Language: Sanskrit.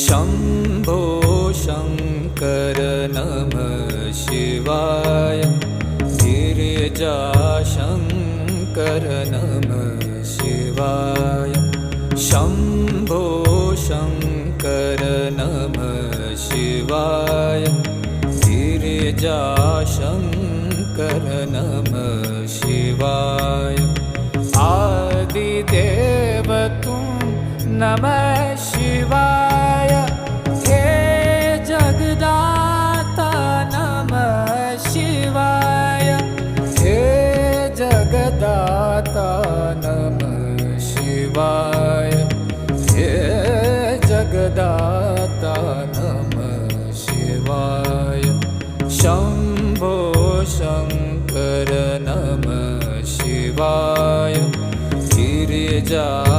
शम्भो शङ्कर नमः शिवाय गिरिजाशङ्कर नमः शिवाय शम्भो शङ्कर नमः शिवाय गिरिजाशङ्कर नमः शिवाय आदिदेव तुम नमः शिवाय हे जगदाता नमः शिवाय हे जगदाता नमः शिवाय हे जगदाता नमः शिवाय शम्भो शङ्कर नमः शिवाय गिरिजा